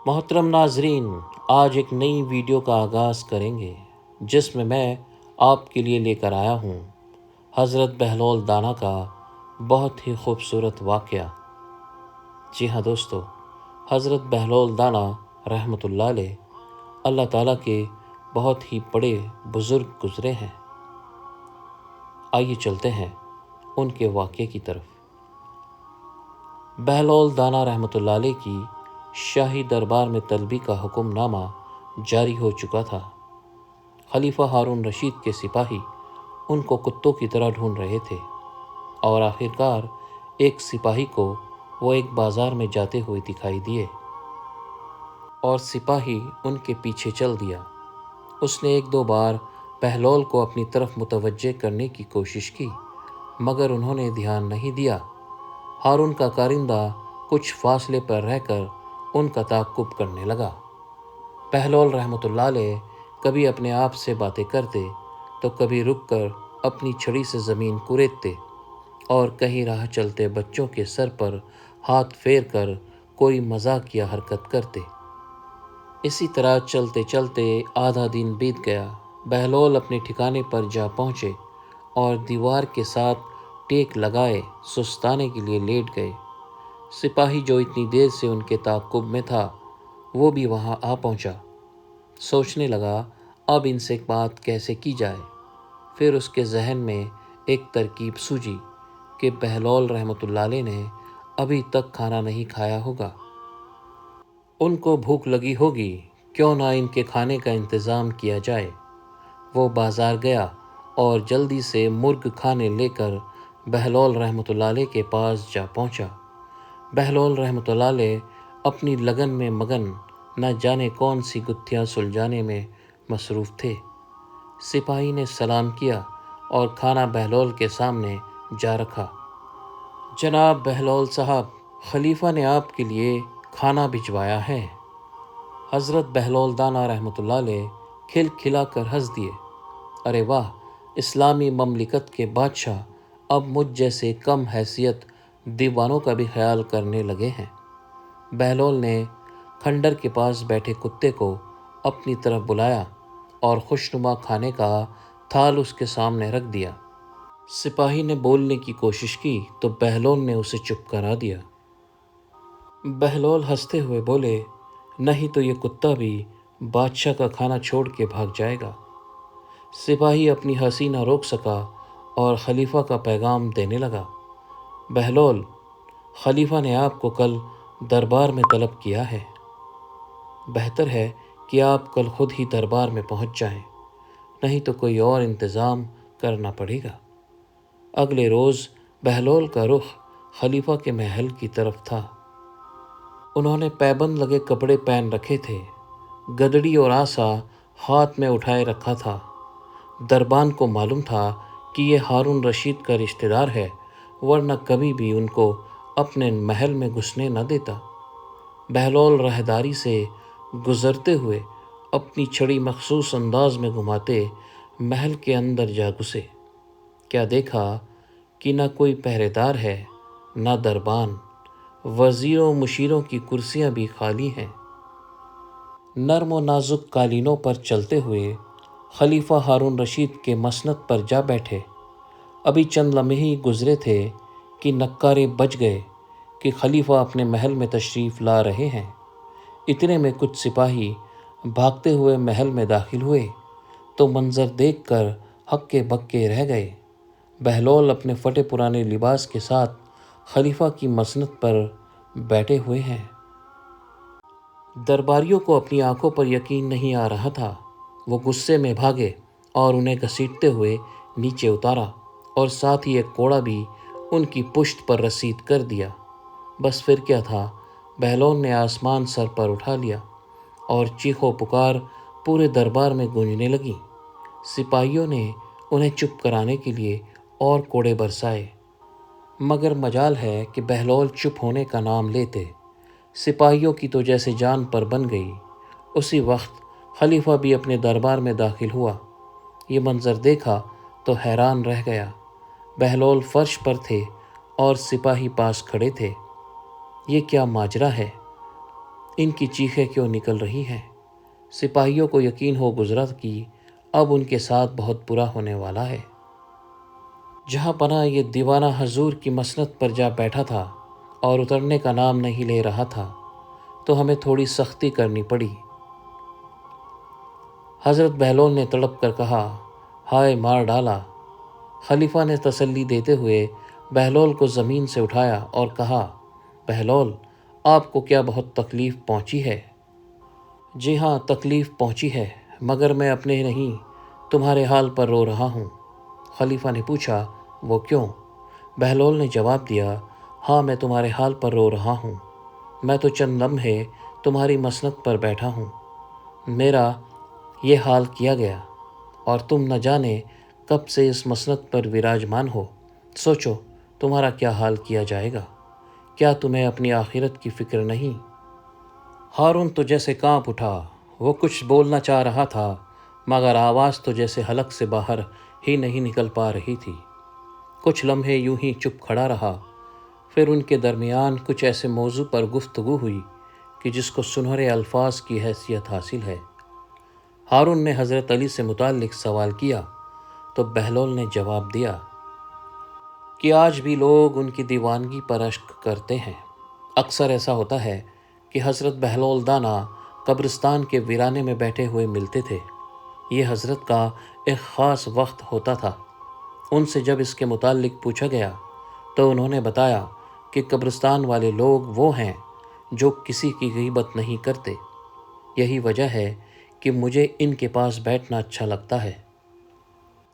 محترم ناظرین، آج ایک نئی ویڈیو کا آغاز کریں گے جس میں آپ کے لیے لے کر آیا ہوں حضرت بہلول دانا کا بہت ہی خوبصورت واقعہ۔ جی ہاں دوستو، حضرت بہلول دانا رحمۃ اللہ علیہ اللہ تعالیٰ کے بہت ہی بڑے بزرگ گزرے ہیں۔ آئیے چلتے ہیں ان کے واقعے کی طرف۔ بہلول دانا رحمۃ اللہ علیہ کی شاہی دربار میں طلبی کا حکم نامہ جاری ہو چکا تھا۔ خلیفہ ہارون رشید کے سپاہی ان کو کتوں کی طرح ڈھونڈ رہے تھے اور آخرکار ایک سپاہی کو وہ ایک بازار میں جاتے ہوئے دکھائی دیے اور سپاہی ان کے پیچھے چل دیا۔ اس نے ایک دو بار بہلول کو اپنی طرف متوجہ کرنے کی کوشش کی مگر انہوں نے دھیان نہیں دیا۔ ہارون کا کارندہ کچھ فاصلے پر رہ کر ان کا تعاقب کرنے لگا۔ بہلول رحمۃ اللہ علیہ کبھی اپنے آپ سے باتیں کرتے تو کبھی رک کر اپنی چھڑی سے زمین کوریدتے اور کہیں راہ چلتے بچوں کے سر پر ہاتھ پھیر کر کوئی مذاقیہ حرکت کرتے۔ اسی طرح چلتے چلتے آدھا دن بیت گیا۔ بہلول اپنے ٹھکانے پر جا پہنچے اور دیوار کے ساتھ ٹیک لگائے سستانے کے لیے لیٹ گئے۔ سپاہی جو اتنی دیر سے ان کے تعاقب میں تھا وہ بھی وہاں آ پہنچا۔ سوچنے لگا اب ان سے بات کیسے کی جائے۔ پھر اس کے ذہن میں ایک ترکیب سوجھی کہ بہلول رحمۃ اللہ علیہ نے ابھی تک کھانا نہیں کھایا ہوگا، ان کو بھوک لگی ہوگی، کیوں نہ ان کے کھانے کا انتظام کیا جائے۔ وہ بازار گیا اور جلدی سے مرغ کھانے لے کر بہلول رحمۃ اللہ علیہ کے پاس جا پہنچا۔ بہلول رحمۃ اللہ علیہ اپنی لگن میں مگن نہ جانے کون سی گتھیاں سلجھانے میں مصروف تھے۔ سپاہی نے سلام کیا اور کھانا بہلول کے سامنے جا رکھا۔ جناب بہلول صاحب، خلیفہ نے آپ کے لیے کھانا بھجوایا ہے۔ حضرت بہلول دانا رحمۃ اللہ علیہ کھل کھلا کر ہنس دیے۔ ارے واہ، اسلامی مملکت کے بادشاہ اب مجھ جیسے کم حیثیت دیوانوں کا بھی خیال کرنے لگے ہیں۔ بہلول نے کھنڈر کے پاس بیٹھے کتے کو اپنی طرف بلایا اور خوشنما کھانے کا تھال اس کے سامنے رکھ دیا۔ سپاہی نے بولنے کی کوشش کی تو بہلول نے اسے چپ کرا دیا۔ بہلول ہنستے ہوئے بولے، نہیں تو یہ کتا بھی بادشاہ کا کھانا چھوڑ کے بھاگ جائے گا۔ سپاہی اپنی ہنسی نہ روک سکا اور خلیفہ کا پیغام دینے لگا۔ بہلول، خلیفہ نے آپ کو کل دربار میں طلب کیا ہے۔ بہتر ہے کہ آپ کل خود ہی دربار میں پہنچ جائیں، نہیں تو کوئی اور انتظام کرنا پڑے گا۔ اگلے روز بہلول کا رخ خلیفہ کے محل کی طرف تھا۔ انہوں نے پیبند لگے کپڑے پہن رکھے تھے، گدڑی اور عصا ہاتھ میں اٹھائے رکھا تھا۔ دربان کو معلوم تھا کہ یہ ہارون رشید کا رشتہ دار ہے، ورنہ کبھی بھی ان کو اپنے محل میں گھسنے نہ دیتا۔ بہلول راہداری سے گزرتے ہوئے اپنی چھڑی مخصوص انداز میں گھماتے محل کے اندر جا گھسے۔ کیا دیکھا کہ نہ کوئی پہرے دار ہے، نہ دربان، وزیروں و مشیروں کی کرسیاں بھی خالی ہیں۔ نرم و نازک قالینوں پر چلتے ہوئے خلیفہ ہارون رشید کے مسند پر جا بیٹھے۔ ابھی چند لمحے ہی گزرے تھے کہ نکارے بج گئے کہ خلیفہ اپنے محل میں تشریف لا رہے ہیں۔ اتنے میں کچھ سپاہی بھاگتے ہوئے محل میں داخل ہوئے تو منظر دیکھ کر ہکے بکے رہ گئے۔ بہلول اپنے پھٹے پرانے لباس کے ساتھ خلیفہ کی مسند پر بیٹھے ہوئے ہیں۔ درباریوں کو اپنی آنکھوں پر یقین نہیں آ رہا تھا۔ وہ غصے میں بھاگے اور انہیں گھسیٹتے ہوئے نیچے اتارا اور ساتھ ہی ایک کوڑا بھی ان کی پشت پر رسید کر دیا۔ بس پھر کیا تھا، بہلول نے آسمان سر پر اٹھا لیا اور چیخ و پکار پورے دربار میں گونجنے لگی۔ سپاہیوں نے انہیں چپ کرانے کے لیے اور کوڑے برسائے، مگر مجال ہے کہ بہلول چپ ہونے کا نام لیتے۔ سپاہیوں کی تو جیسے جان پر بن گئی۔ اسی وقت خلیفہ بھی اپنے دربار میں داخل ہوا۔ یہ منظر دیکھا تو حیران رہ گیا۔ بہلول فرش پر تھے اور سپاہی پاس کھڑے تھے۔ یہ کیا ماجرا ہے؟ ان کی چیخیں کیوں نکل رہی ہیں؟ سپاہیوں کو یقین ہو گزرا کہ اب ان کے ساتھ بہت برا ہونے والا ہے۔ جہاں پناہ یہ دیوانہ حضور کی مسند پر جا بیٹھا تھا اور اترنے کا نام نہیں لے رہا تھا تو ہمیں تھوڑی سختی کرنی پڑی۔ حضرت بہلول نے تڑپ کر کہا، ہائے مار ڈالا۔ خلیفہ نے تسلی دیتے ہوئے بہلول کو زمین سے اٹھایا اور کہا، بہلول، آپ کو کیا بہت تکلیف پہنچی ہے؟ جی ہاں، تکلیف پہنچی ہے، مگر میں اپنے نہیں تمہارے حال پر رو رہا ہوں۔ خلیفہ نے پوچھا، وہ کیوں؟ بہلول نے جواب دیا، ہاں میں تمہارے حال پر رو رہا ہوں۔ میں تو چند لمحے تمہاری مسند پر بیٹھا ہوں، میرا یہ حال کیا گیا، اور تم نہ جانے کب سے اس مسند پر وراجمان ہو۔ سوچو تمہارا کیا حال کیا جائے گا؟ کیا تمہیں اپنی آخرت کی فکر نہیں؟ ہارون تو جیسے کانپ اٹھا۔ وہ کچھ بولنا چاہ رہا تھا، مگر آواز تو جیسے حلق سے باہر ہی نہیں نکل پا رہی تھی۔ کچھ لمحے یوں ہی چپ کھڑا رہا، پھر ان کے درمیان کچھ ایسے موضوع پر گفتگو ہوئی کہ جس کو سنہرے الفاظ کی حیثیت حاصل ہے۔ ہارون نے حضرت علی سے متعلق سوال کیا تو بہلول نے جواب دیا کہ آج بھی لوگ ان کی دیوانگی پر اشک کرتے ہیں۔ اکثر ایسا ہوتا ہے کہ حضرت بہلول دانا قبرستان کے ویرانے میں بیٹھے ہوئے ملتے تھے۔ یہ حضرت کا ایک خاص وقت ہوتا تھا۔ ان سے جب اس کے متعلق پوچھا گیا تو انہوں نے بتایا کہ قبرستان والے لوگ وہ ہیں جو کسی کی غیبت نہیں کرتے۔ یہی وجہ ہے کہ مجھے ان کے پاس بیٹھنا اچھا لگتا ہے۔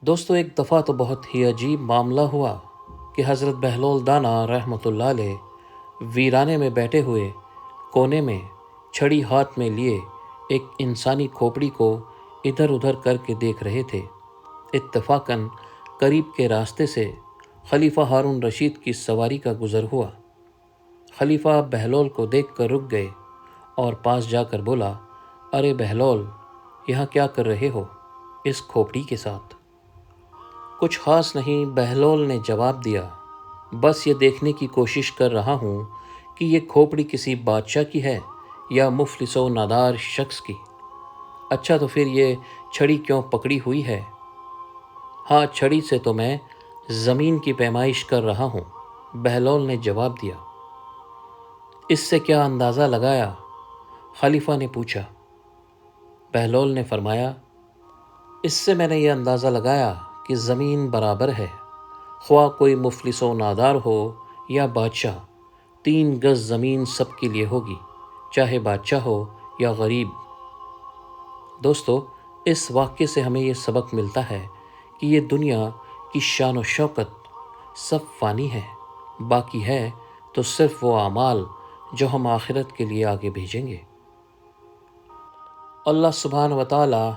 دوستو، ایک دفعہ تو بہت ہی عجیب معاملہ ہوا کہ حضرت بہلول دانا رحمۃ اللہ علیہ ویرانے میں بیٹھے ہوئے کونے میں چھڑی ہاتھ میں لیے ایک انسانی کھوپڑی کو ادھر ادھر کر کے دیکھ رہے تھے۔ اتفاقاً قریب کے راستے سے خلیفہ ہارون رشید کی سواری کا گزر ہوا۔ خلیفہ بہلول کو دیکھ کر رک گئے اور پاس جا کر بولا، ارے بہلول، یہاں کیا کر رہے ہو اس کھوپڑی کے ساتھ؟ کچھ خاص نہیں، بہلول نے جواب دیا، بس یہ دیکھنے کی کوشش کر رہا ہوں کہ یہ کھوپڑی کسی بادشاہ کی ہے یا مفلس و نادار شخص کی۔ اچھا تو پھر یہ چھڑی کیوں پکڑی ہوئی ہے؟ ہاں، چھڑی سے تو میں زمین کی پیمائش کر رہا ہوں، بہلول نے جواب دیا۔ اس سے کیا اندازہ لگایا؟ خلیفہ نے پوچھا۔ بہلول نے فرمایا، اس سے میں نے یہ اندازہ لگایا کہ زمین برابر ہے، خواہ کوئی مفلس و نادار ہو یا بادشاہ، 3 گز زمین سب کے لیے ہوگی، چاہے بادشاہ ہو یا غریب۔ دوستو، اس واقعے سے ہمیں یہ سبق ملتا ہے کہ یہ دنیا کی شان و شوکت سب فانی ہے، باقی ہے تو صرف وہ اعمال جو ہم آخرت کے لیے آگے بھیجیں گے۔ اللہ سبحانہ و تعالی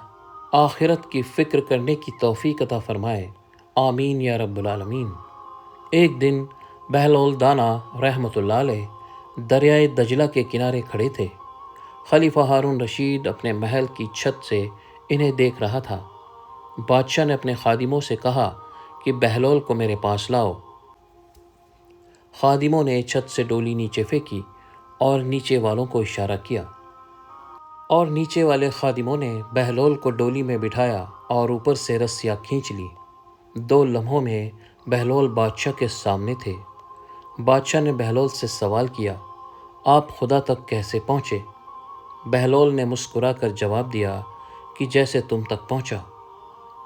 آخرت کی فکر کرنے کی توفیق عطا فرمائے، آمین یا رب العالمین۔ ایک دن بہلول دانا رحمۃ اللہ علیہ دریائے دجلہ کے کنارے کھڑے تھے۔ خلیفہ ہارون رشید اپنے محل کی چھت سے انہیں دیکھ رہا تھا۔ بادشاہ نے اپنے خادموں سے کہا کہ بہلول کو میرے پاس لاؤ۔ خادموں نے چھت سے ڈولی نیچے پھینکی اور نیچے والوں کو اشارہ کیا، اور نیچے والے خادموں نے بہلول کو ڈولی میں بٹھایا اور اوپر سے رسیاں کھینچ لی۔ 2 لمحوں میں بہلول بادشاہ کے سامنے تھے۔ بادشاہ نے بہلول سے سوال کیا، آپ خدا تک کیسے پہنچے؟ بہلول نے مسکرا کر جواب دیا کہ جیسے تم تک پہنچا۔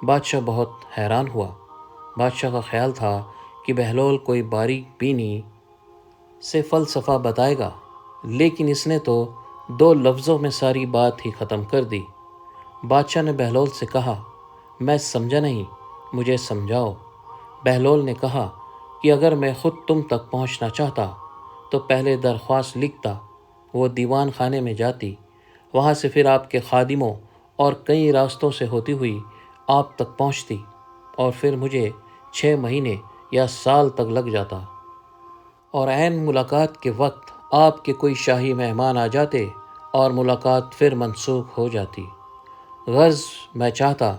بادشاہ بہت حیران ہوا۔ بادشاہ کا خیال تھا کہ بہلول کوئی باریک بینی سے فلسفہ بتائے گا، لیکن اس نے تو 2 لفظوں میں ساری بات ہی ختم کر دی۔ بادشاہ نے بہلول سے کہا، میں سمجھا نہیں، مجھے سمجھاؤ۔ بہلول نے کہا کہ اگر میں خود تم تک پہنچنا چاہتا تو پہلے درخواست لکھتا، وہ دیوان خانے میں جاتی، وہاں سے پھر آپ کے خادموں اور کئی راستوں سے ہوتی ہوئی آپ تک پہنچتی، اور پھر مجھے 6 مہینے یا سال تک لگ جاتا، اور عین ملاقات کے وقت آپ کے کوئی شاہی مہمان آ جاتے اور ملاقات پھر منسوخ ہو جاتی۔ غرض میں چاہتا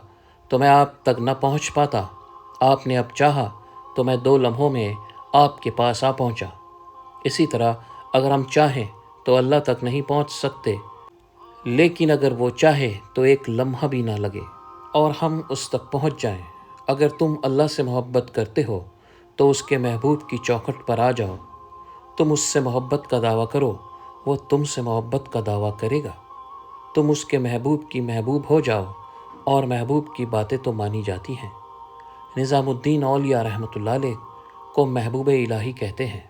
تو میں آپ تک نہ پہنچ پاتا، آپ نے اب چاہا تو میں 2 لمحوں میں آپ کے پاس آ پہنچا۔ اسی طرح اگر ہم چاہیں تو اللہ تک نہیں پہنچ سکتے، لیکن اگر وہ چاہے تو ایک لمحہ بھی نہ لگے اور ہم اس تک پہنچ جائیں۔ اگر تم اللہ سے محبت کرتے ہو تو اس کے محبوب کی چوکھٹ پر آ جاؤ۔ تم اس سے محبت کا دعویٰ کرو، وہ تم سے محبت کا دعویٰ کرے گا۔ تم اس کے محبوب کی محبوب ہو جاؤ، اور محبوب کی باتیں تو مانی جاتی ہیں۔ نظام الدین اولیاء رحمۃ اللہ علیہ کو محبوب الہی کہتے ہیں۔